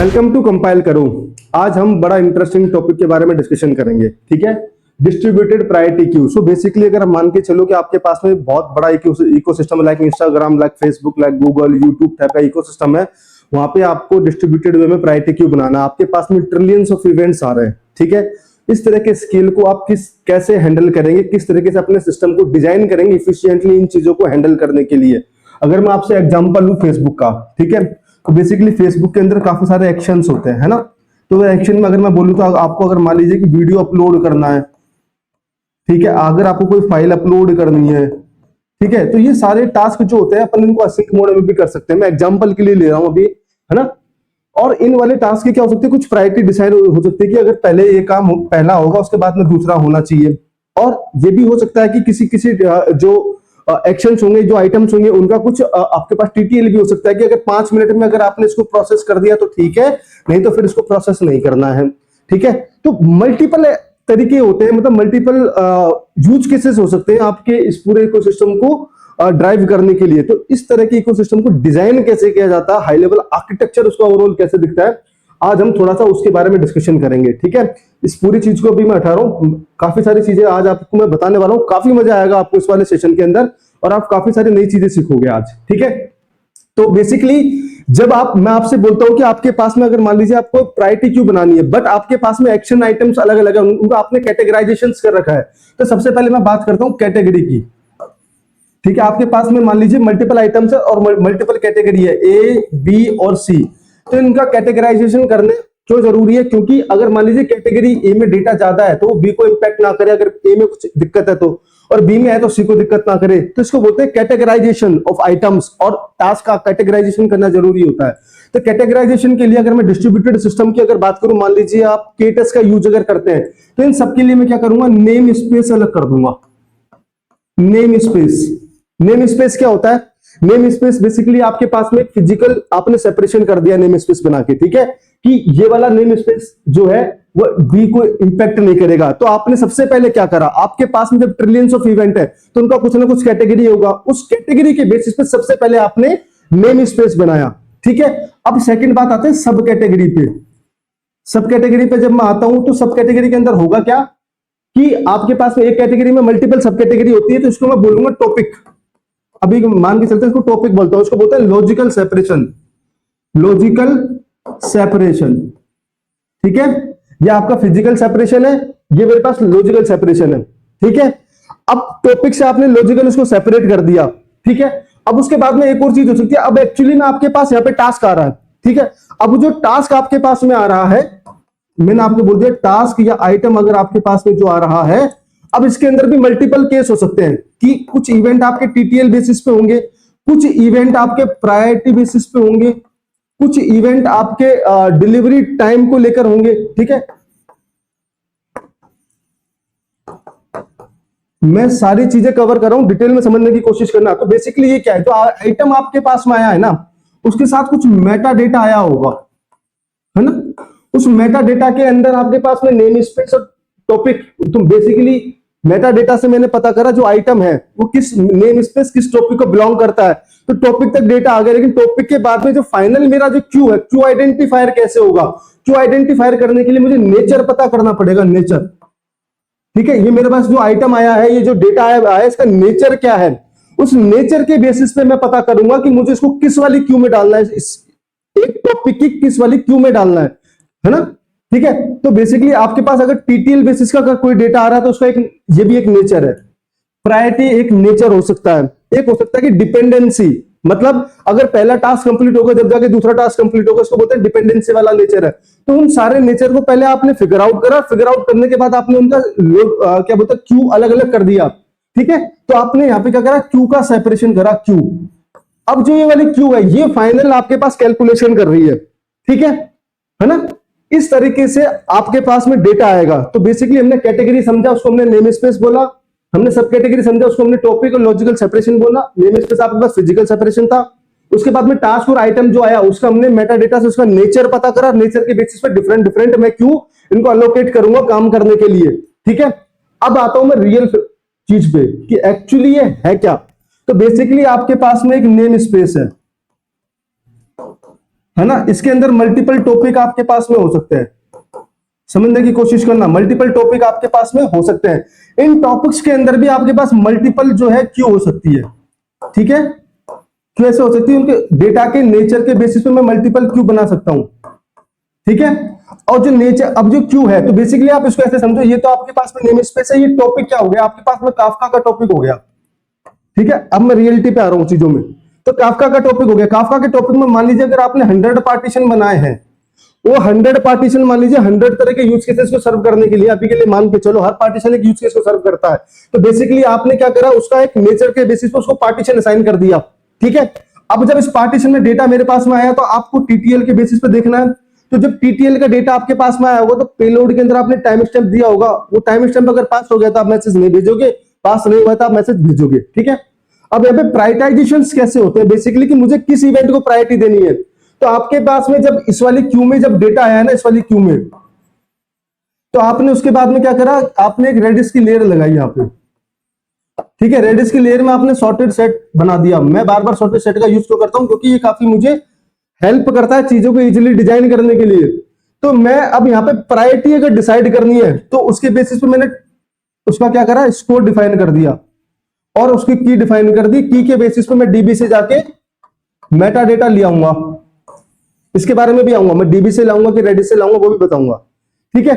Welcome to compile करो। आज हम बड़ा इंटरेस्टिंग टॉपिक के बारे में डिस्कशन करेंगे, ठीक है। Distributed priority queue. So basically अगर हम मान के चलो कि आपके पास में बहुत बड़ा ecosystem like Instagram, like Facebook, like Google, YouTube type का इकोसिस्टम है, वहां पे आपको डिस्ट्रीब्यूटेड वे में प्रायोरिटी क्यू बनाना है। आपके पास में ट्रिलियंस ऑफ इवेंट्स आ रहे हैं, ठीक है। इस तरह के स्केल को आप कैसे हैंडल करेंगे, किस तरीके से अपने सिस्टम को डिजाइन करेंगे इफिशिएंटली इन चीजों को हैंडल करने के लिए। अगर मैं आपसे एग्जांपल लूं फेसबुक का, ठीक है, तो बेसिकली फेसबुक के अंदर काफी सारे एक्शंस होते हैं, है ना। तो एक्शन में अगर मैं बोलूं तो आपको अगर मान लीजिए कि वीडियो अपलोड करना है, ठीक है, अगर आपको कोई फाइल अपलोड करनी है, ठीक है, तो ये सारे टास्क जो होते हैं अपन इनको असिंक मोड में भी कर सकते हैं। मैं एग्जांपल के लिए ले रहा हूं अभी, है ना। और इन वाले टास्क के क्या हो सकते हैं, कुछ प्रायोरिटी डिसाइड हो सकती है कि अगर पहले ये काम पहला होगा उसके बाद में दूसरा होना चाहिए। और ये भी हो सकता है कि किसी किसी जो एक्शंस होंगे, जो आइटम्स होंगे, उनका कुछ आपके पास टीटीएल भी हो सकता है कि अगर 5 मिनट में अगर आपने इसको प्रोसेस कर दिया तो ठीक है, नहीं तो फिर इसको प्रोसेस नहीं करना है, ठीक है। तो मल्टीपल तरीके होते हैं, मतलब मल्टीपल यूज केसेस हो सकते हैं आपके इस पूरे इकोसिस्टम को ड्राइव करने के लिए। तो इस तरह के इकोसिस्टम को डिजाइन कैसे किया जाता है, हाई लेवल आर्किटेक्चर उसका ओवरऑल कैसे दिखता है, आज हम थोड़ा सा उसके बारे में डिस्कशन करेंगे, ठीक है। इस पूरी चीज को भी मैं हटा रहा हूं, काफी सारी चीजें आज आपको मैं बताने वाला हूं। काफी मजा आएगा आपको इस वाले सेशन के अंदर और आप काफी सारी नई चीजें सीखोगे आज, ठीक है। तो बेसिकली जब मैं आपसे बोलता हूं कि आपके पास में अगर मान लीजिए आपको प्रायोरिटी क्यू बनानी है, बट आपके पास में एक्शन आइटम्स अलग अलग है, उनको आपने कैटेगराइजेशंस कर रखा है। तो सबसे पहले मैं बात करता हूं कैटेगरी की, ठीक है। आपके पास में मान लीजिए मल्टीपल आइटम्स है और मल्टीपल कैटेगरी है, ए, बी और सी। तो इनका कैटेगराइजेशन करने क्यों जरूरी है, क्योंकि अगर मान लीजिए कैटेगरी ए में डेटा ज्यादा है तो बी को इंपैक्ट ना करे, अगर ए में कुछ दिक्कत है तो, और बी में है तो सी को दिक्कत ना करे। तो इसको बोलते हैं कैटेगराइजेशन ऑफ आइटम्स, और टास्क का कैटेगराइजेशन करना जरूरी होता है। तो कैटेगराइजेशन के लिए अगर मैं डिस्ट्रीब्यूटेड सिस्टम की अगर बात करूं, मान लीजिए आप केटस का यूज अगर करते हैं, तो इन सबके लिए मैं क्या करूंगा, नेम स्पेस अलग कर दूंगा। नेम स्पेस, नेम स्पेस क्या होता है, नेम स्पेस बेसिकली आपके पास में फिजिकल आपने सेपरेशन कर दिया नेम स्पेस बना के, ठीक है, कि ये वाला नेम स्पेस जो है वो बी को इंपैक्ट नहीं करेगा। तो आपने सबसे पहले क्या करा, आपके पास में जब ट्रिलियंस ऑफ इवेंट है तो उनका कुछ ना कुछ कैटेगरी होगा, उस कैटेगरी के बेसिस पे सबसे पहले आपने नेम स्पेस बनाया, ठीक है। अब सेकंड बात आते हैं सब कैटेगरी पे। सब कैटेगरी पे जब मैं आता हूं तो सब कैटेगरी के अंदर होगा क्या कि आपके पास में एक कैटेगरी में मल्टीपल सब कैटेगरी होती है, तो इसको मैं बोलूंगा टॉपिक। अभी मान के चलते हैं, इसको टॉपिक बोलता हूं, इसको बोलते हैं लॉजिकल सेपरेशन। लॉजिकल सेपरेशन, ठीक है। ये आपका फिजिकल सेपरेशन है, ये मेरे पास लॉजिकल सेपरेशन है, ठीक है। अब टॉपिक से आपने लॉजिकल उसको सेपरेट कर दिया, ठीक है। अब उसके बाद में एक और चीज हो सकती है, अब एक्चुअली में आपके पास यहाँ पे टास्क आ रहा है, ठीक है। अब जो टास्क आपके पास में आ रहा है, मैंने आपको बोल दिया टास्क या आइटम अगर आपके पास में जो आ रहा है, अब इसके अंदर भी मल्टीपल केस हो सकते हैं कि कुछ इवेंट आपके टीटीएल बेसिस पे होंगे, कुछ इवेंट आपके प्रायोरिटी बेसिस पे होंगे, कुछ इवेंट आपके डिलीवरी टाइम को लेकर होंगे, ठीक है। मैं सारी चीजें कवर कर रहा हूं, डिटेल में समझने की कोशिश करना। तो बेसिकली ये क्या है, जो आइटम आपके पास में आया है ना, उसके साथ कुछ मेटा डेटा आया होगा, है ना। उस मेटा डेटा के अंदर आपके पास में नेम स्पेस और टॉपिक, तो बेसिकली मेटा डेटा से मैंने पता करा जो आइटम है वो किस नेम स्पेस किस टॉपिक को बिलोंग करता है, तो टॉपिक तक डेटा आ गया। लेकिन टॉपिक के बाद में जो फाइनल मेरा जो क्यू है, क्यू आइडेंटिफायर कैसे होगा, क्यू आइडेंटिफायर करने के लिए मुझे नेचर पता करना पड़ेगा, नेचर, ठीक है। ये मेरे पास जो आइटम आया है, ये जो डेटा आया है, इसका नेचर क्या है, उस नेचर के बेसिस पे मैं पता करूंगा कि मुझे इसको किस वाली क्यू में डालना है, इस एक टॉपिक की किस वाली क्यू में डालना है ना, ठीक है। तो बेसिकली आपके पास अगर टीटीएल बेसिस का अगर कोई डेटा आ रहा है तो उसका एक ये भी एक नेचर है। प्रायोरिटी एक नेचर हो सकता है, एक हो सकता है कि डिपेंडेंसी, मतलब अगर पहला टास्क कंप्लीट होगा जब जाके दूसरा टास्क कंप्लीट होगा, इसको बोलते हैं डिपेंडेंसी वाला नेचर है। तो उन सारे नेचर को पहले आपने फिगर आउट करा, फिगर आउट करने के बाद आपने उनका क्या बोलते हैं क्यू अलग अलग कर दिया, ठीक है। तो आपने यहाँ पे क्या करा, क्यू का सेपरेशन करा, क्यू। अब जो ये वाली क्यू है, ये फाइनल आपके पास कैलकुलेशन कर रही है, ठीक है ना। इस तरीके से आपके पास में डेटा आएगा। तो बेसिकली हमने कैटेगरी समझा, उसको हमने नेम स्पेस बोला, हमने सब कैटेगरी समझा, उसको हमने टॉपिक और लॉजिकल सेपरेशन बोला। नेम स्पेस आपके पास फिजिकल सेपरेशन था। उसके बाद में टास्क और आइटम जो आया उसका हमने मेटा डेटा से उसका नेचर पता करा, नेचर के बेसिस पे डिफरेंट डिफरेंट मैं क्यों इनको अलोकेट करूंगा काम करने के लिए, ठीक है। अब आता हूं मैं रियल चीज पे कि एक्चुअली ये है क्या। तो बेसिकली आपके पास में एक नेम स्पेस है, है ना। इसके अंदर मल्टीपल टॉपिक आपके पास में हो सकते हैं, समझने की कोशिश करना, मल्टीपल टॉपिक आपके पास में हो सकते हैं। इन टॉपिक्स के अंदर भी आपके पास मल्टीपल जो है क्यों हो सकती है, ठीक है, क्यों ऐसे हो सकती है, उनके डेटा के नेचर के बेसिस पे मैं मल्टीपल क्यों बना सकता हूं, ठीक है। और जो नेचर, अब जो क्यू है, तो बेसिकली आप इसको ऐसे समझो, ये तो आपके पास में नेम स्पेस है, ये टॉपिक क्या हो गया आपके पास में, काफका का टॉपिक हो गया, ठीक है। अब मैं रियलिटी पे आ रहा हूं चीजों में, तो काफका का टॉपिक हो गया। काफका के टॉपिक में मान लीजिए अगर आपने 100 पार्टीशन बनाए हैं, वो 100 पार्टीशन मान लीजिए 100 तरह के यूज केसेस को सर्व करने के लिए, अभी के लिए मान के चलो हर पार्टीशन एक यूज केस को सर्व करता है, तो बेसिकली आपने क्या करा, उसका एक नेचर के बेसिस पे उसको पार्टीशन असाइन कर दिया, ठीक है। अब जब इस पार्टीशन में डेटा मेरे पास में आया, तो आपको टीटीएल के बेसिस पे देखना है। तो जब टीटीएल का डेटा आपके पास में आया होगा, तो पेलोड के अंदर आपने टाइम स्टैम्प दिया होगा, वो टाइम स्टैम्प अगर पास हो गया तो आप मैसेज नहीं भेजोगे, पास नहीं हुआ तो आप मैसेज भेजोगे, ठीक है। अब यहाँ पे प्रायोरिटाइजेशन कैसे होते हैं, बेसिकली कि मुझे किस इवेंट को प्रायोरिटी देनी है। तो आपके पास में जब इस वाली क्यू में जब डेटा आया ना, इस वाली क्यू में, तो आपने उसके बाद में क्या करा, आपने एक रेडिस की लेयर लगाई यहाँ पे, ठीक है। रेडिस की लेयर में आपने सॉर्टेड सेट बना दिया। मैं बार बार सॉर्टेड सेट का यूज क्यों करता हूं, क्योंकि ये काफी मुझे हेल्प करता है चीजों को इजीली डिजाइन करने के लिए। तो मैं अब यहाँ पे प्रायोरिटी अगर डिसाइड करनी है, तो उसके बेसिस पे मैंने उसका क्या करा, स्कोर डिफाइन कर दिया और उसकी की डिफाइन कर दी। की के बेसिस पे मैं डीबी से जाके मेटा डेटा ले आऊंगा, इसके बारे में भी आऊंगा, मैं डीबी से लाऊंगा कि रेडिस से लाऊंगा वो भी बताऊंगा, ठीक है।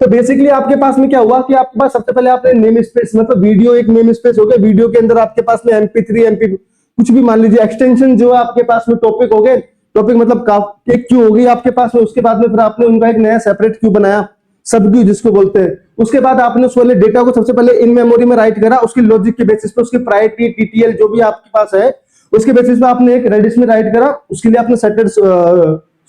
तो बेसिकली आपके पास में क्या हुआ कि आपके पास सबसे पहले आपने नेम स्पेस, मतलब वीडियो एक नेम स्पेस हो गया, वीडियो के अंदर आपके पास में MP3 MP कुछ भी मान लीजिए एक्सटेंशन जो है आपके पास में टॉपिक हो गए, टॉपिक मतलब एक क्यू हो गई आपके पास में। उसके बाद में फिर आपने उनका एक नया सेपरेट क्यू बनाया, सब क्यू जिसको बोलते हैं। उसके बाद आपने उस वाले डेटा को सबसे पहले इन मेमोरी में राइट करा, उसकी लॉजिक के बेसिस पे, उसकी प्रायोरिटी टीटीएल जो भी आपके पास है उसके बेसिस पे आपने एक रेडिस में राइट करा। उसके लिए आपने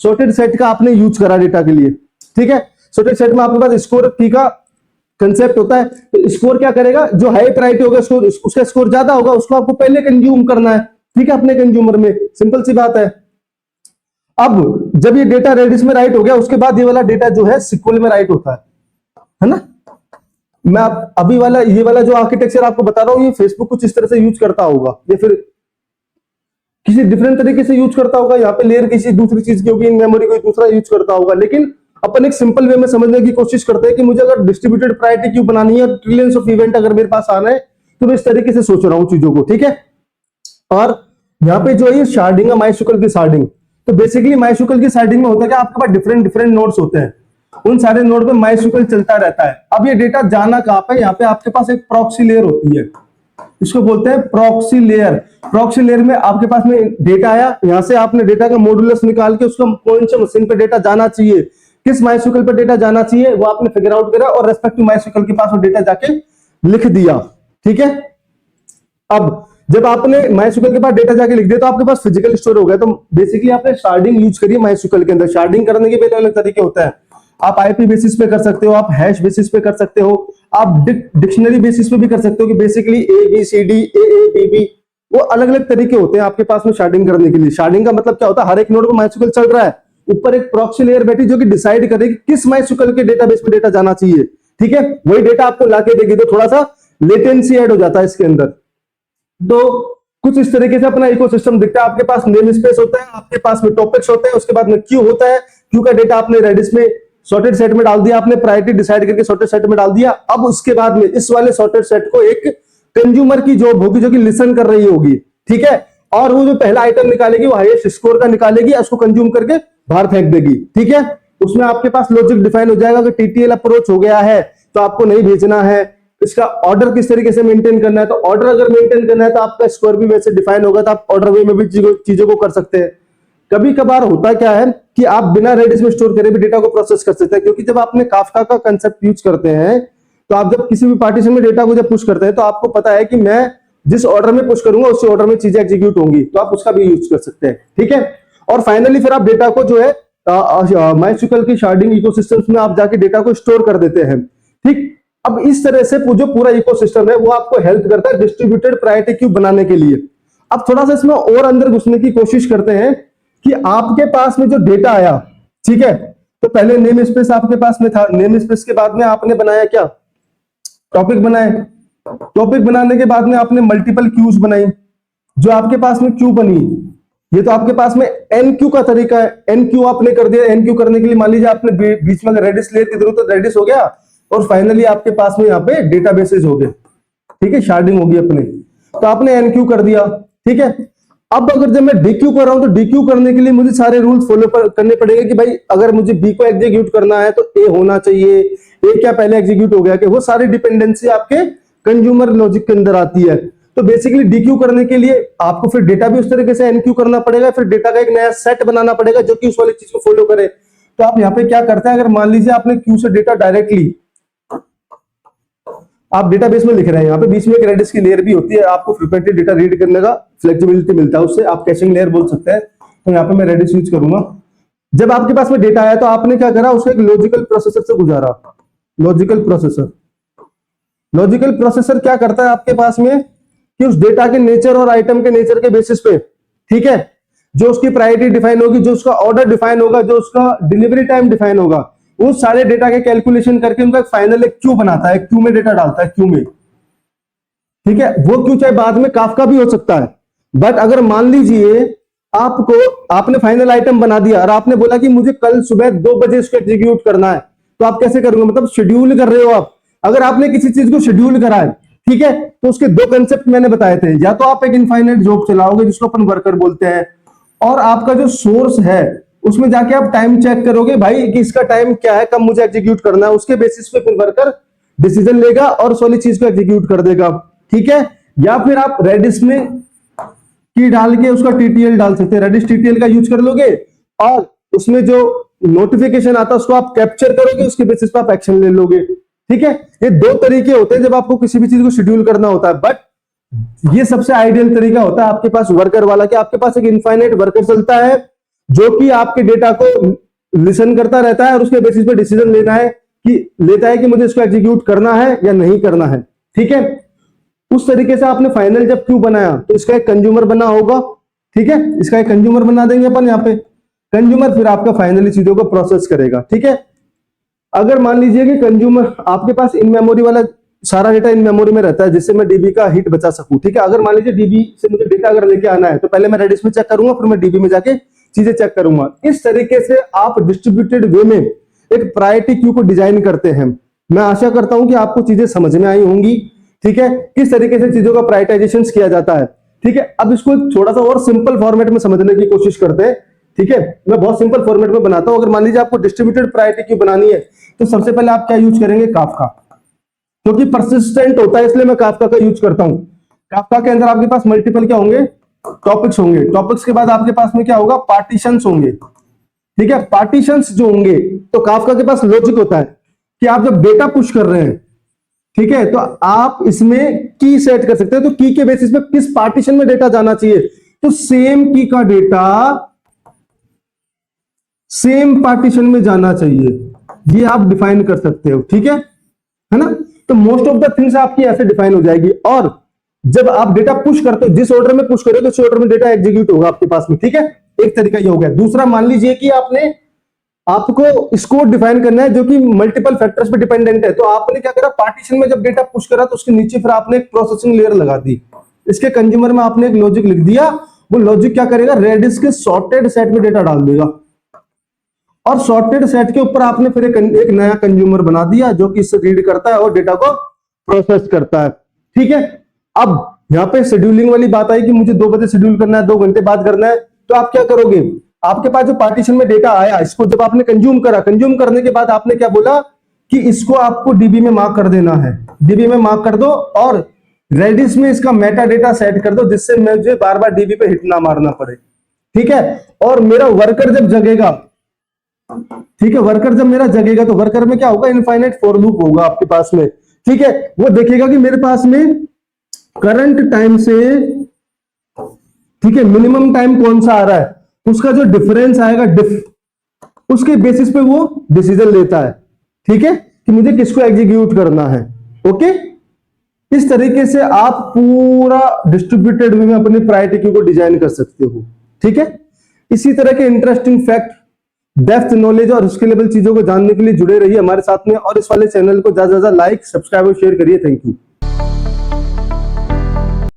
सॉर्टेड सेट का आपने यूज करा डेटा के लिए, ठीक है। सॉर्टेड सेट में आपके पास स्कोर की का कंसेप्ट होता है। तो स्कोर क्या करेगा, जो हाई प्रायोरिटी होगा उसको, उसका स्कोर ज्यादा होगा, उसको आपको पहले कंज्यूम करना है, ठीक है, अपने कंज्यूमर में, सिंपल सी बात है। अब जब ये डेटा रेडिस में राइट हो गया, उसके बाद ये वाला डेटा जो है सिक्वल में राइट होता है ना। मैं अभी वाला ये वाला जो आर्किटेक्चर आपको बता रहा हूं, ये फेसबुक कुछ इस तरह से यूज करता होगा या फिर किसी डिफरेंट तरीके से यूज करता होगा, यहाँ पे लेयर किसी दूसरी चीज की होगी, इन मेमोरी कोई दूसरा यूज करता होगा। लेकिन अपन एक सिंपल वे में समझने की कोशिश करते हैं कि मुझे अगर डिस्ट्रीब्यूटेड प्रायोरिटी क्यू बनानी है, ट्रिलियंस ऑफ इवेंट अगर मेरे पास आना है, तो मैं इस तरीके से सोच रहा हूं चीजों को, ठीक है। और यहाँ पे जो है शार्डिंग है, माइस्क्यूएल की शार्डिंग। तो बेसिकली माइस्क्यूएल की शार्डिंग में होता है कि आपके पास डिफरेंट डिफरेंट नोड्स होते हैं, उन सारे नोड पे माइस्क्यूएल चलता रहता है। अब ये डेटा जाना कहां पे, यहाँ पे आपके पास एक प्रॉक्सी लेयर होती है, इसको बोलते हैं प्रॉक्सी लेयर। प्रॉक्सी लेयर में आपके पास में डेटा आया, यहां से आपने डेटा का मॉडुलस निकाल के उसको कौन से मशीन पे डेटा जाना चाहिए, किस माइस्क्यूएल पे डेटा जाना चाहिए, वो आपने फिगर आउट करा और रेस्पेक्टिव माइस्क्यूएल के पास वो डेटा जाके लिख दिया, ठीक है। अब जब आपने माइस्क्यूएल के पास डेटा जाके लिख दिया, तो आपके पास फिजिकल स्टोर हो गया। तो बेसिकली आपने शार्डिंग यूज करी है माइस्क्यूएल के अंदर। शार्डिंग करने के भी अलग तरीके होते हैं, आप आईपी बेसिस पे कर सकते हो, आप हैश बेसिस पे कर सकते हो, आप डिक्शनरी बेसिस पे भी कर सकते हो कि बेसिकली ABCD AABB, वो अलग अलग तरीके होते हैं आपके पास में शार्डिंग करने के लिए। शार्डिंग का मतलब क्या होता है, हर एक नोड पे माइस्क्यूएल चल रहा है, ऊपर एक प्रॉक्सी लेयर बैठी जो कि डिसाइड करेगी किस माइस्क्यूएल के डेटाबेस पे डेटा जाना चाहिए, ठीक है। वही डेटा आपको लाके देगी, तो थोड़ा सा लेटेंसी ऐड हो जाता है इसके अंदर। तो कुछ इस तरीके से अपना इकोसिस्टम दिखता है। आपके पास नेम स्पेस होता है, आपके पास में टॉपिक्स होते हैं, उसके बाद में क्यू होता है, क्यू का डेटा आपने रेडिस में सॉर्टेड सेट में डाल दिया, आपने प्रायोरिटी डिसाइड करके सॉर्टेड सेट में डाल दिया। अब उसके बाद में इस वाले सॉर्टेड सेट को एक कंज्यूमर की जॉब होगी जो कि लिसन कर रही होगी, ठीक है। और वो जो पहला आइटम निकालेगी वो हाईएस्ट स्कोर का निकालेगी, उसको कंज्यूम करके बाहर फेंक देगी, ठीक है। उसमें आपके पास लॉजिक डिफाइन हो जाएगा कि टीटीएल अप्रोच हो गया है तो आपको नहीं भेजना है, इसका ऑर्डर किस तरीके से मेंटेन करना है। तो ऑर्डर अगर मेंटेन करना है तो आपका स्कोर भी वैसे डिफाइन होगा, तो आप ऑर्डर वे में भी चीजों को कर सकते हैं। कभी कभार होता क्या है कि आप बिना रेडिस में स्टोर करे भी डेटा को प्रोसेस कर सकते हैं, क्योंकि जब आपने काफका का कंसेप्ट यूज करते हैं, तो आप जब किसी भी पार्टीशन में डेटा को जब पुश करते हैं, तो आपको पता है कि मैं जिस ऑर्डर में पुश करूंगा उसी ऑर्डर में चीजें एग्जीक्यूट होंगी, तो आप उसका भी यूज कर सकते हैं, ठीक है। और फाइनली फिर आप डेटा को जो है माइस्क्यूएल की शार्डिंग इकोसिस्टम्स में आप जाके डेटा को स्टोर कर देते हैं, ठीक। अब इस तरह से जो पूरा इकोसिस्टम है वो आपको हेल्प करता है डिस्ट्रीब्यूटेड प्रायोरिटी क्यू बनाने के लिए। अब थोड़ा सा इसमें और अंदर घुसने की कोशिश करते हैं कि आपके पास में जो डेटा आया, ठीक है, तो पहले नेम स्पेस आपके पास में था, नेम स्पेस के बाद में आपने बनाया क्या, टॉपिक बनाए, टॉपिक बनाने के बाद में आपने मल्टीपल क्यूज बनाई, जो आपके पास में क्यू बनी, ये तो आपके पास में एनक्यू का तरीका है। एनक्यू आपने कर दिया। एनक्यू करने के लिए मान लीजिए आपने बीच में रेडिस ले इधर तो रेडिस हो गया और फाइनली आपके पास में यहाँ पे डेटाबेसेस हो गए, ठीक है, शार्डिंग होगी अपने, तो आपने एनक्यू कर दिया, ठीक है। अब अगर जब मैं डीक्यू कर रहा हूं तो डीक्यू करने के लिए मुझे सारे रूल्स फॉलो करने पड़ेंगे कि भाई अगर मुझे बी को एग्जीक्यूट करना है तो ए होना चाहिए, ए क्या पहले एग्जीक्यूट हो गया कि वो सारी डिपेंडेंसी आपके कंज्यूमर लॉजिक के अंदर आती है। तो बेसिकली डीक्यू करने के लिए आपको फिर डेटा भी उस तरीके से एनक्यू करना पड़ेगा, फिर डेटा का एक नया सेट बनाना पड़ेगा जो कि उस वाली चीज को फॉलो करे। तो आप यहाँ पे क्या करते हैं, अगर मान लीजिए आपने क्यू से डेटा डायरेक्टली आप डेटाबेस में लिख रहे हैं, यहाँ पे बीच में एक रेडिस की लेयर भी होती है, आपको फ्रीक्वेंटली डेटा रीड करने का फ्लेक्सिबिलिटी मिलता है, उससे आप कैशिंग लेयर बोल सकते हैं। तो यहाँ पे मैं रेडिस यूज करूंगा। जब आपके पास में डेटा आया तो आपने क्या करा, उसको एक लॉजिकल प्रोसेसर से गुजारा। लॉजिकल प्रोसेसर क्या करता है आपके पास में कि उस डेटा के नेचर और आइटम के नेचर के बेसिस पे, ठीक है, जो उसकी प्रायोरिटी डिफाइन होगी, जो उसका ऑर्डर डिफाइन होगा, जो उसका डिलीवरी टाइम डिफाइन होगा, उस सारे डेटा के कैलकुलेशन करके उनका फाइनल एक क्यू बनाता है, क्यू में डेटा डालता है, क्यू में, ठीक है। वो क्यू चाहे बाद में काफका भी हो सकता है, बट अगर मान लीजिए आपने फाइनल आइटम बना दिया और आपने बोला कि मुझे कल सुबह 2 बजे इसको एग्जीक्यूट करना है, तो आप कैसे करोगे, मतलब शेड्यूल कर रहे हो आप। अगर आपने किसी चीज को शेड्यूल करा है, ठीक है, तो उसके 2 कंसेप्ट मैंने बताए थे, या तो आप एक इनफाइनाइट जॉब चलाओगे जिसको अपन वर्कर बोलते हैं, और आपका जो सोर्स है उसमें जाके आप टाइम चेक करोगे भाई कि इसका टाइम क्या है, कब मुझे एग्जीक्यूट करना है, उसके बेसिस पे फिर वर्कर डिसीजन लेगा और उस वाली चीज को एग्जीक्यूट कर देगा, ठीक है। या फिर आप रेडिस में की डाल के उसका टीटीएल डाल सकते हैं, रेडिस टीटीएल का यूज कर लोगे और उसमें जो नोटिफिकेशन आता है उसको आप कैप्चर करोगे, उसके बेसिस पे आप एक्शन ले लोगे, ठीक है। ये 2 तरीके होते हैं जब आपको किसी भी चीज को शेड्यूल करना होता है, बट ये सबसे आइडियल तरीका होता है आपके पास वर्कर वाला, कि आपके पास एक इनफाइनाइट वर्कर चलता है जो कि आपके डेटा को लिसन करता रहता है और उसके बेसिस पे डिसीजन लेता है कि मुझे इसको एग्जीक्यूट करना है या नहीं करना है, ठीक है। उस तरीके से आपने फाइनल जब क्यू बनाया तो इसका एक कंज्यूमर बना होगा, ठीक है, इसका एक कंज्यूमर बना देंगे अपन यहाँ पे। कंज्यूमर फिर आपका फाइनली चीजों को प्रोसेस करेगा, ठीक है। अगर मान लीजिए कि कंज्यूमर आपके पास इन मेमोरी वाला सारा डेटा इन मेमोरी में रहता है जिससे मैं डीबी का हिट बचा सकूं, ठीक है। अगर मान लीजिए डीबी से मुझे डेटा अगर लेके आना है तो पहले मैं रेडिस में चेक करूंगा, फिर मैं डीबी में जाके चीजें चेक करूंगा। इस तरीके से आप डिस्ट्रीब्यूटेड वे में एक प्रायोरिटी क्यू को डिजाइन करते हैं। मैं आशा करता हूं कि आपको चीजें समझ में आई होंगी, ठीक है, किस तरीके से चीजों का प्रायोरिटाइजेशन किया जाता है, ठीक है। अब इसको थोड़ा सा और सिंपल फॉर्मेट में समझने की कोशिश करते हैं, ठीक है। मैं बहुत सिंपल फॉर्मेट में बनाता हूं। अगर मान लीजिए आपको डिस्ट्रीब्यूटेड प्रायोरिटी क्यू बनानी है तो सबसे पहले आप क्या यूज करेंगे, काफका, क्योंकि परसिस्टेंट होता है इसलिए मैं काफका का यूज करता हूं। काफका के अंदर आपके पास मल्टीपल क्या होंगे, टॉपिक्स होंगे। टॉपिक्स के बाद आपके पास में क्या होगा, पार्टीशंस होंगे, ठीक है। पार्टीशंस जो होंगे तो काफका के पास लॉजिक होता है कि आप जब डेटा पुश कर रहे हैं, ठीक है, तो आप इसमें की सेट कर सकते हैं। तो की के बेसिस पे किस पार्टीशन में डेटा जाना चाहिए, तो सेम की का डेटा सेम पार्टीशन में जाना चाहिए, ये आप डिफाइन कर सकते हो, ठीक है ना। तो मोस्ट ऑफ द थिंग्स आपकी ऐसे डिफाइन हो जाएगी। और जब आप डेटा पुश करते हो, जिस ऑर्डर में पुश करोगे उस ऑर्डर में डेटा एग्जीक्यूट होगा आपके पास में, ठीक है। एक तरीका ये हो गया। दूसरा, मान लीजिए कि आपको स्कोर डिफाइन करना है जो कि मल्टीपल फैक्टर्स पे डिपेंडेंट है। तो आपने क्या करा, पार्टीशन में जब डेटा पुश करा तो उसके नीचे फिर आपने एक प्रोसेसिंग लेयर लगा दी। इसके कंज्यूमर में आपने एक लॉजिक लिख दिया। वो लॉजिक क्या करेगा, रेडिस के सॉर्टेड सेट में डेटा डाल देगा और सॉर्टेड सेट के ऊपर आपने फिर एक नया कंज्यूमर बना दिया जो कि इससे रीड करता है और डेटा को प्रोसेस करता है, ठीक है। अब यहां पे शेड्यूलिंग वाली बात आई कि मुझे 2 बजे शेड्यूल करना है, 2 घंटे बाद करना है, तो आप क्या करोगे, आपके पास जो पार्टीशन में डेटा आया इसको जब आपने कंज्यूम करा, कंज्यूम करने के बाद आपने क्या बोला कि इसको आपको डीबी में मार्क कर देना है, डीबी में मार्क कर दो और रेडिस में इसका मेटा डेटा सेट कर दो जिससे मुझे बार बार डीबी पे हिट ना मारना पड़े, ठीक है। और मेरा वर्कर जब जगेगा, ठीक है, वर्कर जब मेरा जगेगा तो वर्कर में क्या होगा, इनफाइनाइट फॉर लूप होगा आपके पास में, ठीक है। वो देखेगा कि मेरे पास में करंट टाइम से, ठीक है, मिनिमम टाइम कौन सा आ रहा है, उसका जो डिफरेंस आएगा उसके बेसिस पे वो डिसीजन लेता है, ठीक है, कि मुझे किसको एग्जीक्यूट करना है, ओके। इस तरीके से आप पूरा डिस्ट्रीब्यूटेड वे में अपनी प्रायोरिटी क्यू को डिजाइन कर सकते हो, ठीक है। इसी तरह के इंटरेस्टिंग फैक्ट, डेप्थ नॉलेज और स्केलेबल चीजों को जानने के लिए जुड़े रहिए हमारे साथ में और इस वाले चैनल को ज्यादा से ज्यादा लाइक, सब्सक्राइब और शेयर करिए। Thank you.